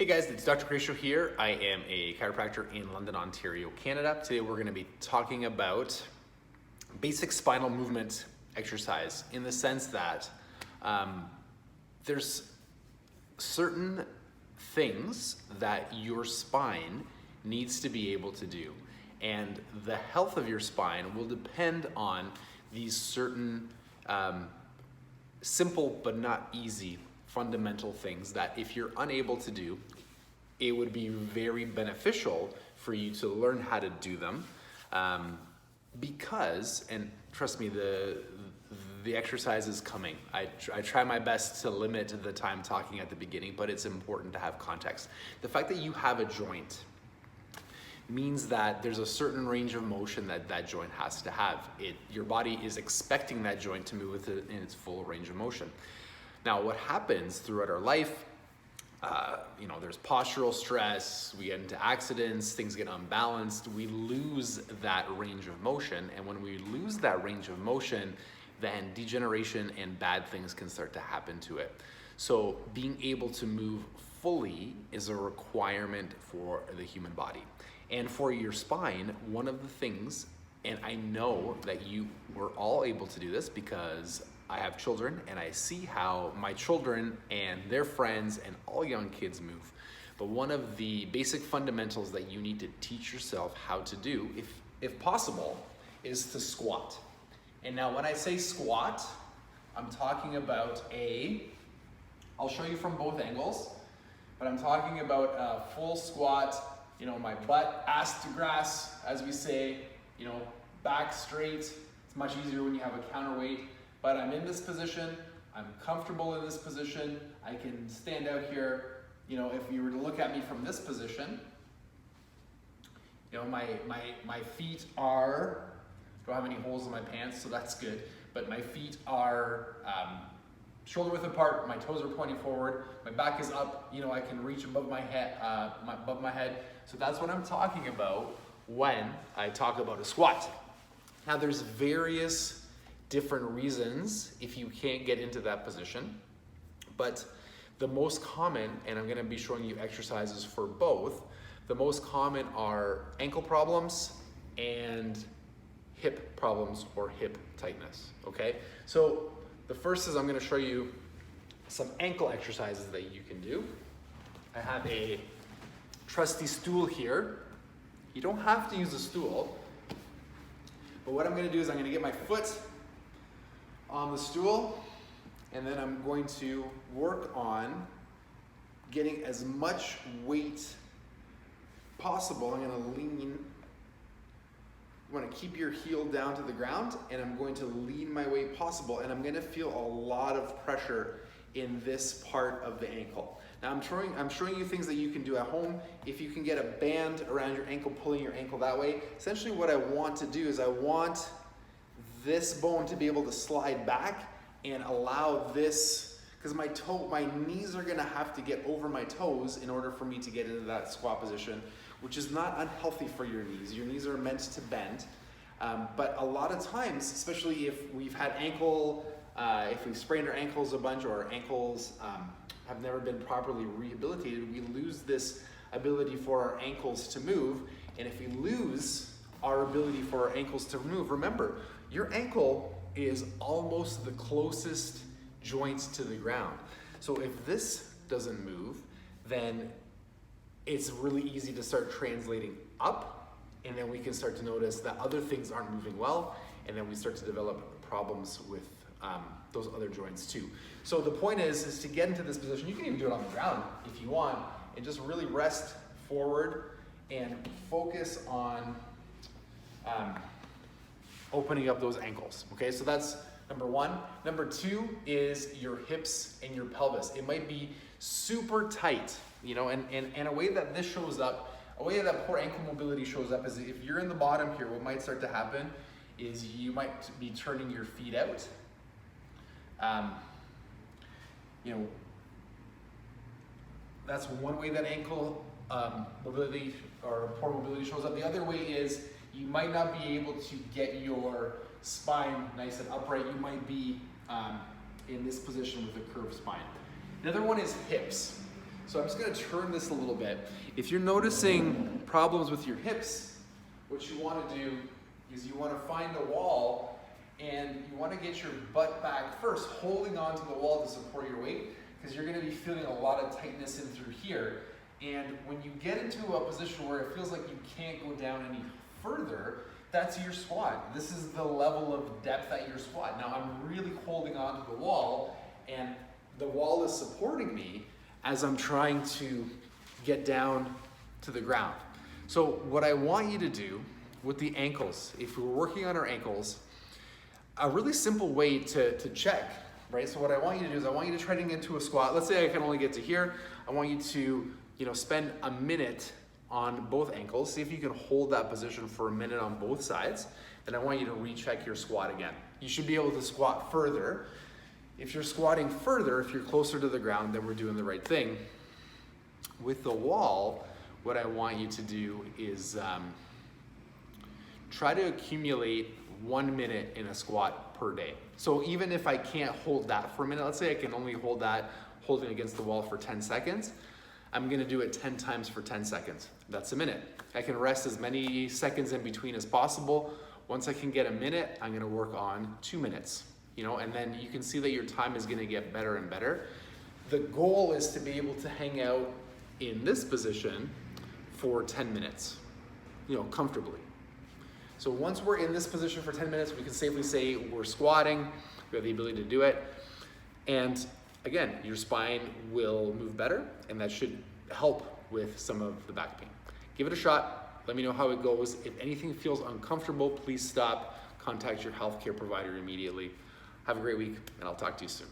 Hey guys, it's Dr. Kresimir here. I am a chiropractor in London, Ontario, Canada. Today we're going to be talking about basic spinal movement exercise in the sense that there's certain things that your spine needs to be able to do. And the health of your spine will depend on these certain simple but not easy fundamental things that if you're unable to do, it would be very beneficial for you to learn how to do them because, and trust me, the exercise is coming. I try my best to limit the time talking at the beginning, but it's important to have context. The fact that you have a joint means that there's a certain range of motion that that joint has to have. Your body is expecting that joint to move in its full range of motion. Now, what happens throughout our life, there's postural stress, we get into accidents, things get unbalanced, we lose that range of motion. And when we lose that range of motion, then degeneration and bad things can start to happen to it. So being able to move fully is a requirement for the human body. And for your spine, one of the things, and I know that you were all able to do this because I have children and I see how my children and their friends and all young kids move. But one of the basic fundamentals that you need to teach yourself how to do, if possible, is to squat. And now when I say squat, I'm talking about I'll show you from both angles, but I'm talking about a full squat, my butt, ass to grass, as we say, back straight. It's much easier when you have a counterweight. But I'm in this position, I'm comfortable in this position, I can stand out here. If you were to look at me from this position, my feet are, don't have any holes in my pants, so that's good, but my feet are shoulder width apart, my toes are pointing forward, my back is up, I can reach above my head, So that's what I'm talking about when I talk about a squat. Now there's various different reasons if you can't get into that position, but the most common, and I'm going to be showing you exercises for both, the most common are ankle problems and hip problems or hip tightness, okay? So the first is I'm going to show you some ankle exercises that you can do. I have a trusty stool here. You don't have to use a stool, but what I'm going to do is I'm going to get my foot on the stool, and then I'm going to work on getting as much weight possible. I'm going to lean. You want to keep your heel down to the ground, and I'm going to lean my way possible, and I'm going to feel a lot of pressure in this part of the ankle. Now I'm showing you things that you can do at home. If you can get a band around your ankle, pulling your ankle that way, essentially what I want to do is I want this bone to be able to slide back and allow this, because my knees are gonna have to get over my toes in order for me to get into that squat position, which is not unhealthy for your knees. Your knees are meant to bend. But a lot of times, especially if we've had if we've sprained our ankles a bunch or our ankles have never been properly rehabilitated, we lose this ability for our ankles to move. And if we lose our ability for our ankles to move, remember, your ankle is almost the closest joint to the ground. So if this doesn't move, then it's really easy to start translating up, and then we can start to notice that other things aren't moving well, and then we start to develop problems with those other joints too. So the point is to get into this position. You can even do it on the ground if you want, and just really rest forward and focus on opening up those ankles, okay? So that's number one. Number two is your hips and your pelvis. It might be super tight, and a way that this shows up, a way that poor ankle mobility shows up is if you're in the bottom here, what might start to happen is you might be turning your feet out. That's one way that ankle mobility or poor mobility shows up. The other way is you might not be able to get your spine nice and upright. You might be in this position with a curved spine. The other one is hips. So I'm just gonna turn this a little bit. If you're noticing problems with your hips, what you wanna do is you wanna find a wall and you wanna get your butt back first, holding onto the wall to support your weight, because you're gonna be feeling a lot of tightness in through here. And when you get into a position where it feels like you can't go down any further, that's your squat. This is the level of depth at your squat. Now I'm really holding onto the wall, and the wall is supporting me as I'm trying to get down to the ground. So what I want you to do with the ankles, if we're working on our ankles, a really simple way to check, right? So what I want you to do is I want you to try to get into a squat. Let's say I can only get to here. I want you to, spend a minute on both ankles. See if you can hold that position for a minute on both sides. Then I want you to recheck your squat again. You should be able to squat further. If you're squatting further, if you're closer to the ground, then we're doing the right thing. With the wall, what I want you to do is try to accumulate 1 minute in a squat per day. So even if I can't hold that for a minute, let's say I can only hold that holding against the wall for 10 seconds, I'm gonna do it 10 times for 10 seconds. That's a minute. I can rest as many seconds in between as possible. Once I can get a minute, I'm gonna work on 2 minutes, and then you can see that your time is gonna get better and better. The goal is to be able to hang out in this position for 10 minutes, comfortably. So once we're in this position for 10 minutes, we can safely say we're squatting, we have the ability to do it. And again, your spine will move better, and that should help with some of the back pain. Give it a shot. Let me know how it goes. If anything feels uncomfortable, please stop. Contact your healthcare provider immediately. Have a great week, and I'll talk to you soon.